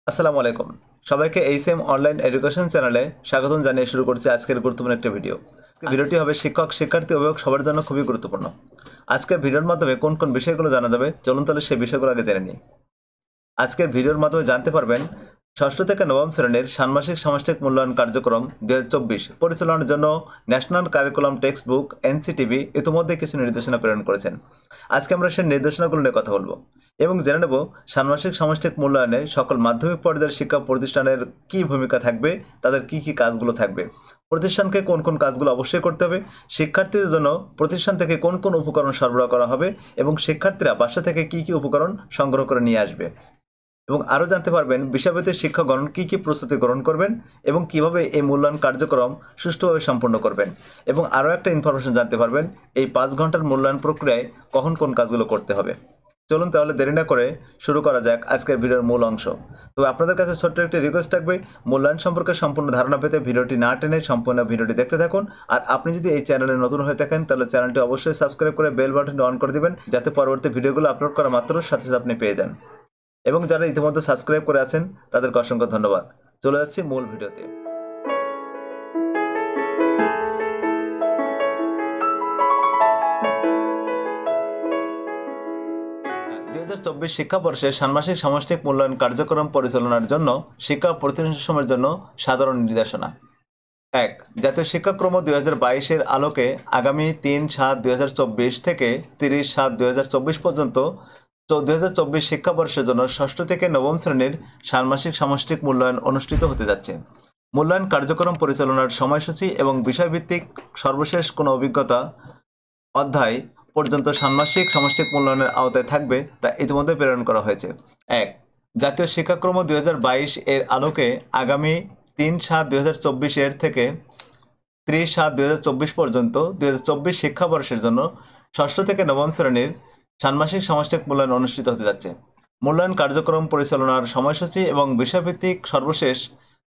আসসালামু আলাইকুম। সবাইকে এইচএম অনলাইন এডুকেশন চ্যানেলে স্বাগতম জানিয়ে শুরু করছি আজকের গুরুত্বপূর্ণ একটা ভিডিও। ভিডিওটি হবে শিক্ষক, শিক্ষার্থী, অভিভাবক সবার জন্য খুবই গুরুত্বপূর্ণ। আজকের ভিডিওর মাধ্যমে কোন কোন বিষয়গুলো জানা যাবে, চলুন তাহলে সেই বিষয়গুলো আগে জেনে নিই। আজকের ভিডিওর মাধ্যমে জানতে পারবেন ষষ্ঠ থেকে নবম শ্রেণীর ষান্মাসিক সামষ্টিক মূল্যায়ন কার্যক্রম 2024 পরিচালনার জন্য national curriculum text book NCTB ইতিমধ্যে কিছু নির্দেশনা প্রেরণ করেছেন। আজকে আমরা সেই নির্দেশনাগুলো নিয়ে কথা বলবো এবং জেনে নেব ষান্মাসিক সামষ্টিক মূল্যায়নে সকল মাধ্যমিক পর্যায়ের শিক্ষা প্রতিষ্ঠানের কী ভূমিকা থাকবে, তাদের কি কি কাজগুলো থাকবে, প্রতিষ্ঠানকে কোন কোন কাজগুলো অবশ্যই করতে হবে, শিক্ষার্থীদের জন্য প্রতিষ্ঠান থেকে কোন কোন উপকরণ সরবরাহ করা হবে এবং শিক্ষার্থীরা বাসা থেকে কি কি উপকরণ সংগ্রহ করে নিয়ে আসবে, এবং আরও জানতে পারবেন বিষয়ভিত্তিক শিক্ষাগণ কী কী প্রস্তুতি গ্রহণ করবেন এবং কিভাবে এই মূল্যায়ন কার্যক্রম সুষ্ঠুভাবে সম্পন্ন করবেন, এবং আরও একটা ইনফরমেশন জানতে পারবেন এই 5 ঘন্টার মূল্যায়ন প্রক্রিয়ায় কখন কোন কাজগুলো করতে হবে। চলুন তাহলে দেরি না করে শুরু করা যাক আজকের ভিডিওর মূল অংশ। তবে আপনাদের কাছে ছোট্ট একটি রিকোয়েস্ট থাকবে, মূল্যায়ন সম্পর্কে সম্পূর্ণ ধারণা পেতে ভিডিওটি না টেনে সম্পূর্ণ ভিডিওটি দেখতে থাকুন। আর আপনি যদি এই চ্যানেলে নতুন হয়ে থাকেন তাহলে চ্যানেলটি অবশ্যই সাবস্ক্রাইব করে বেল বাটনটি অন করে দিবেন, যাতে পরবর্তী ভিডিওগুলো আপলোড করা মাত্র সাথে সাথে আপনি পেয়ে যান। এবং যারা ইতিমধ্যে সাবস্ক্রাইব করে আছেন তাদেরকে অসংখ্য ধন্যবাদ। চলে যাচ্ছি মূল ভিডিওতে। 2024 শিক্ষাবর্ষে ষান্মাসিক সামষ্টিক মূল্যায়ন কার্যক্রম পরিচালনার জন্য শিক্ষা প্রতিষ্ঠানের জন্য সাধারণ নির্দেশনা। 1. জাতীয় শিক্ষাক্রম 2022-এর আলোকে আগামী 3/7/2024 থেকে 30/7/2024 পর্যন্ত 2024 শিক্ষাবর্ষের জন্য ষষ্ঠ থেকে নবম শ্রেণীর ষান্মাসিক সামষ্টিক মূল্যায়ন অনুষ্ঠিত হতে যাচ্ছে। মূল্যায়ন কার্যক্রম পরিচালনার সময়সূচি এবং বিষয়ভিত্তিক সর্বশেষ কোনো অভিজ্ঞতা অধ্যায় পর্যন্ত ষান্মাসিক সামষ্টিক মূল্যায়নের আওতায় থাকবে তা ইতিমধ্যে প্রেরণ করা হয়েছে। 1. জাতীয় শিক্ষাক্রম 2022 এর আলোকে আগামী 3/7/2024 এর থেকে 30/7/2024 পর্যন্ত 2024 শিক্ষাবর্ষের জন্য ষষ্ঠ থেকে নবম শ্রেণীর ষান্মাসিক সামষ্টিক মূল্যায়ন অনুষ্ঠিত হতে যাচ্ছে। মূল্যায়ন কার্যক্রম পরিচালনার সময়সূচি এবং বিষয়ভিত্তিক সর্বশেষ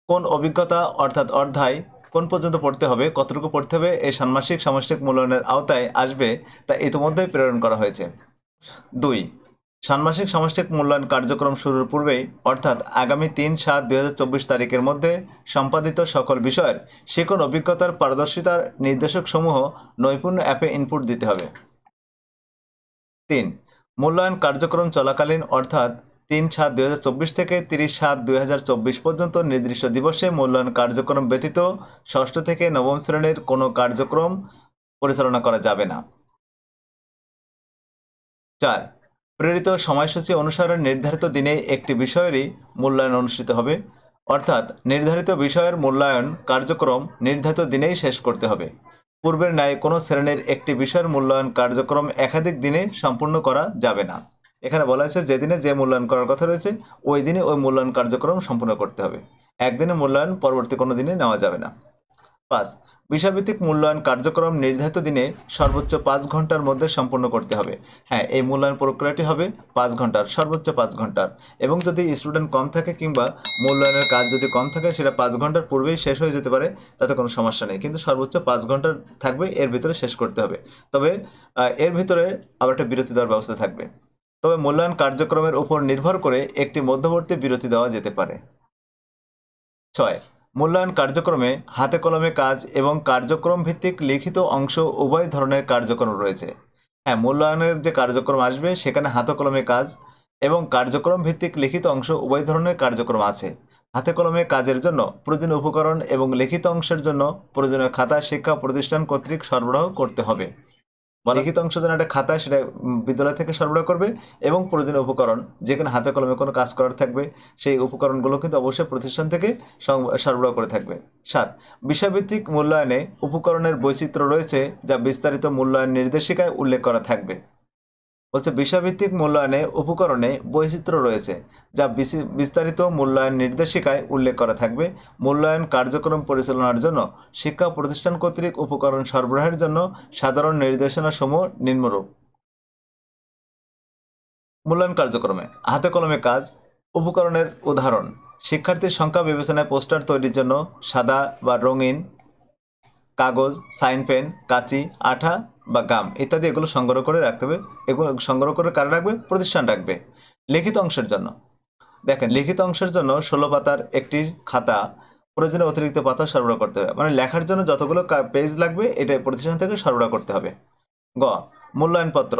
কোন অভিজ্ঞতা অর্থাৎ অধ্যায় কোন পর্যন্ত পড়তে হবে, কতটুকু পড়তে হবে এই ষান্মাসিক সামষ্টিক মূল্যায়নের আওতায় আসবে তা ইতিমধ্যেই প্রেরণ করা হয়েছে। 2. ষান্মাসিক সামষ্টিক মূল্যায়ন কার্যক্রম শুরুর পূর্বেই অর্থাৎ আগামী 3/7/2024 তারিখের মধ্যে সম্পাদিত সকল বিষয়ের শিক্ষণ অভিজ্ঞতার পারদর্শিতার নির্দেশকসমূহ নৈপুণ্য অ্যাপে ইনপুট দিতে হবে। 3. মূল্যায়ন কার্যক্রম চলাকালীন অর্থাৎ 3/7/2024 থেকে 30/7/2024 পর্যন্ত নির্দিষ্ট দিবসে মূল্যায়ন কার্যক্রম ব্যতীত ষষ্ঠ থেকে নবম শ্রেণীর কোনো কার্যক্রম পরিচালনা করা যাবে না। 4. প্রেরিত সময়সূচি অনুসারে নির্ধারিত দিনে একটি বিষয়েরই মূল্যায়ন অনুষ্ঠিত হবে, অর্থাৎ নির্ধারিত বিষয়ের মূল্যায়ন কার্যক্রম নির্ধারিত দিনেই শেষ করতে হবে। পূর্বের ন্যায় কোনো শ্রেণীর একটি বিষয়ের মূল্যায়ন কার্যক্রম একাধিক দিনে সম্পূর্ণ করা যাবে না। এখানে বলা হয়েছে যেদিনে যে মূল্যায়ন করার কথা রয়েছে ওই দিনে ওই মূল্যায়ন কার্যক্রম সম্পূর্ণ করতে হবে, একদিনে মূল্যায়ন পরবর্তী কোনো দিনে নেওয়া যাবে না। 5. বিষয়ভিত্তিক মূল্যায়ন কার্যক্রম নির্ধারিত দিনে সর্বোচ্চ 5 ঘন্টার মধ্যে সম্পন্ন করতে হবে। হ্যাঁ, এই মূল্যায়ন প্রক্রিয়াটি হবে 5 ঘন্টার, সর্বোচ্চ 5 ঘন্টার, এবং যদি স্টুডেন্ট কম থাকে কিংবা মূল্যায়নের কাজ যদি কম থাকে সেটা 5 ঘন্টার পূর্বেই শেষ হয়ে যেতে পারে, তাতে কোনো সমস্যা নেই, কিন্তু সর্বোচ্চ 5 ঘন্টার থাকবে, এর ভিতরে শেষ করতে হবে। তবে এর ভিতরে আবার একটা বিরতি দেওয়ার ব্যবস্থা থাকবে। তবে মূল্যায়ন কার্যক্রমের উপর নির্ভর করে একটি মধ্যবর্তী বিরতি দেওয়া যেতে পারে। 6. মূল্যায়ন কার্যক্রমে হাতে কলমে কাজ এবং কার্যক্রম ভিত্তিক লিখিত অংশ উভয় ধরনের কার্যক্রম রয়েছে। হ্যাঁ, মূল্যায়নের যে কার্যক্রম আসবে সেখানে হাতে কলমে কাজ এবং কার্যক্রম ভিত্তিক লিখিত অংশ উভয় ধরনের কার্যক্রম আছে। হাতে কলমে কাজের জন্য প্রয়োজনীয় উপকরণ এবং লিখিত অংশের জন্য প্রয়োজনীয় খাতা শিক্ষা প্রতিষ্ঠান কর্তৃক সরবরাহ করতে হবে। লিখিত অংশ যেন একটা খাতা সেটা বিদ্যালয় থেকে সরবরাহ করবে, এবং প্রয়োজনীয় উপকরণ যেখানে হাতে কলমে কোনো কাজ করার থাকবে সেই উপকরণগুলো কিন্তু অবশ্যই প্রতিষ্ঠান থেকে সরবরাহ করে থাকবে। 7. বিষয়ভিত্তিক মূল্যায়নে উপকরণের বৈচিত্র্য রয়েছে যা বিস্তারিত মূল্যায়ন নির্দেশিকায় উল্লেখ করা থাকবে। বলছে বিষয়ভিত্তিক মূল্যায়নে উপকরণে বৈচিত্র্য রয়েছে যা বিস্তারিত মূল্যায়ন নির্দেশিকায় উল্লেখ করা থাকবে। মূল্যায়ন কার্যক্রম পরিচালনার জন্য শিক্ষা প্রতিষ্ঠান কর্তৃক উপকরণ সরবরাহের জন্য সাধারণ নির্দেশনাসমূহ নিম্নরূপ। মূল্যায়ন কার্যক্রমে হাতে কলমে কাজ উপকরণের উদাহরণ: শিক্ষার্থীর সংখ্যা বিবেচনায় পোস্টার তৈরির জন্য সাদা বা রঙিন কাগজ, সাইন পেন, কাঁচি, আঠা বা গাম ইত্যাদি এগুলো সংগ্রহ করে রাখতে হবে। এগুলো সংগ্রহ করে কারা রাখবে? প্রতিষ্ঠান রাখবে। লিখিত অংশের জন্য দেখেন লিখিত অংশের জন্য 16 পাতার একটি খাতা, প্রয়োজনীয় অতিরিক্ত পাতা সরবরাহ করতে হবে। মানে লেখার জন্য যতগুলো পেজ লাগবে এটা প্রতিষ্ঠান থেকে সরবরাহ করতে হবে। গ মূল্যায়নপত্র,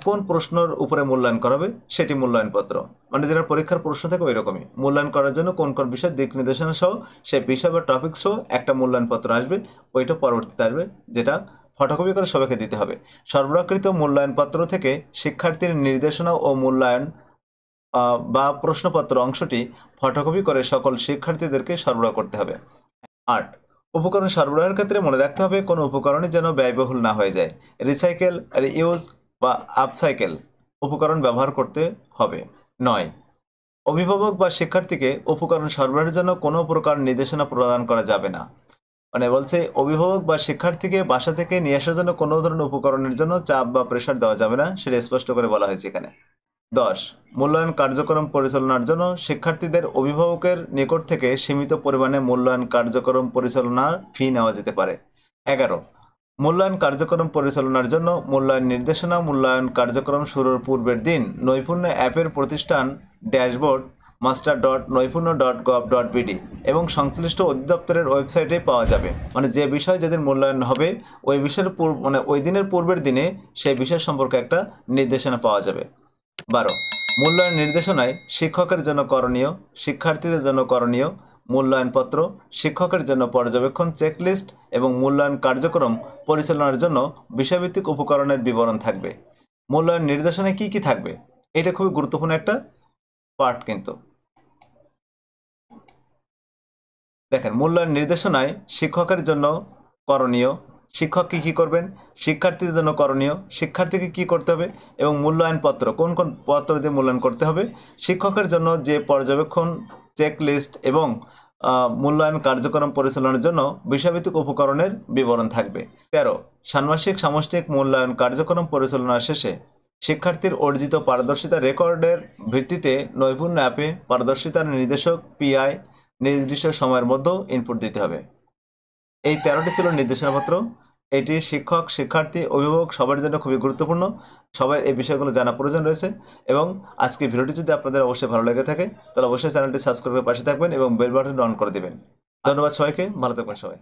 কোন প্রশ্নের উপরে মূল্যায়ন করা হবে সেটি মূল্যায়নপত্র, মানে যেটা পরীক্ষার প্রশ্ন থেকে ওই রকমই মূল্যায়ন করার জন্য কোন কোন বিষয় দিক নির্দেশনা সহ সেই বিষয় বা টপিক সহ একটা মূল্যায়নপত্র আসবে, ওইটা পরবর্তীতে আসবে, যেটা ফটোকপি করে সবাইকে দিতে হবে। সরবরাহকৃত মূল্যায়নপত্র থেকে শিক্ষার্থীর নির্দেশনা ও মূল্যায়ন বা প্রশ্নপত্র অংশটি ফটোকপি করে সকল শিক্ষার্থীদেরকে সরবরাহ করতে হবে। 8 উপকরণ সরবরাহের ক্ষেত্রে মনে রাখতে হবে কোনো উপকরণই যেন ব্যয়বহুল না হয়ে যায়। রিসাইকেল, রিইউজ বা আপসাইকেল উপকরণ ব্যবহার করতে হবে। 9 অভিভাবক বা শিক্ষার্থীকে উপকরণ সরবরাহের জন্য কোনো প্রকার নির্দেশনা প্রদান করা যাবে না। মানে বলছে অভিভাবক বা শিক্ষার্থীকে বাসা থেকে নিয়ে আসার জন্য কোনো ধরনের উপকরণের জন্য চাপ বা প্রেশার দেওয়া যাবে না, সেটা স্পষ্ট করে বলা হয়েছে এখানে। 10 মূল্যায়ন কার্যক্রম পরিচালনার জন্য শিক্ষার্থীদের অভিভাবকের নিকট থেকে সীমিত পরিমাণে মূল্যায়ন কার্যক্রম পরিচালনার ফি নেওয়া যেতে পারে। 11 মূল্যায়ন কার্যক্রম পরিচালনার জন্য মূল্যায়ন নির্দেশনা মূল্যায়ন কার্যক্রম শুরুর পূর্বের দিন নৈপুণ্য অ্যাপের প্রতিষ্ঠান ড্যাশবোর্ড master.নৈপুণ্য.gov.bd এবং সংশ্লিষ্ট অধিদপ্তরের ওয়েবসাইটে পাওয়া যাবে। মানে যে বিষয় যেদিন মূল্যায়ন হবে ওই বিষয়ের মানে ওই দিনের পূর্বের দিনে সেই বিষয় সম্পর্কে একটা নির্দেশনা পাওয়া যাবে। 12 মূল্যায়ন নির্দেশনায় শিক্ষকের জন্য করণীয়, শিক্ষার্থীদের জন্য করণীয়, মূল্যায়নপত্র, শিক্ষকের জন্য পর্যবেক্ষণ চেকলিস্ট এবং মূল্যায়ন কার্যক্রম পরিচালনার জন্য বিষয়ভিত্তিক উপকরণের বিবরণ থাকবে। মূল্যায়ন নির্দেশনায় কি কি থাকবে এটা খুবই গুরুত্বপূর্ণ একটা পার্ট কিন্তু। দেখেন মূল্যায়ন নির্দেশনায় শিক্ষকের জন্য করণীয়, শিক্ষক কি করবেন, শিক্ষার্থীদের জন্য করণীয়, শিক্ষার্থীকে কি করতে হবে এবং মূল্যায়নপত্র কোন কোন পত্র দিয়ে মূল্যায়ন করতে হবে, শিক্ষকের জন্য যে পর্যবেক্ষণ চেকলিস্ট এবং মূল্যায়ন কার্যক্রম পরিচালনার জন্য বিষয়ভিত্তিক উপকরণের বিবরণ থাকবে। 13 ষান্মাসিক সামষ্টিক মূল্যায়ন কার্যক্রম পরিচালনার শেষে শিক্ষার্থীর অর্জিত পারদর্শিতা রেকর্ডের ভিত্তিতে নৈপুণ্য অ্যাপে পারদর্শিতার নির্দেশক পিআই নির্দিষ্ট সময়ের মধ্যে ইনপুট দিতে হবে। এই 13টি ছিল নির্দেশনাপত্র। এটি শিক্ষক, শিক্ষার্থী, অভিভাবক সবার জন্য খুবই গুরুত্বপূর্ণ। সবার এই বিষয়গুলো জানা প্রয়োজন রয়েছে। এবং আজকে ভিডিওটি যদি আপনাদের অবশ্যই ভালো লেগে থাকে তাহলে অবশ্যই চ্যানেলটি সাবস্ক্রাইব করে পাশে থাকবেন এবং বেল বাটন অন করে দেবেন। ধন্যবাদ সবাইকে, ভালো থাকবেন সবাই।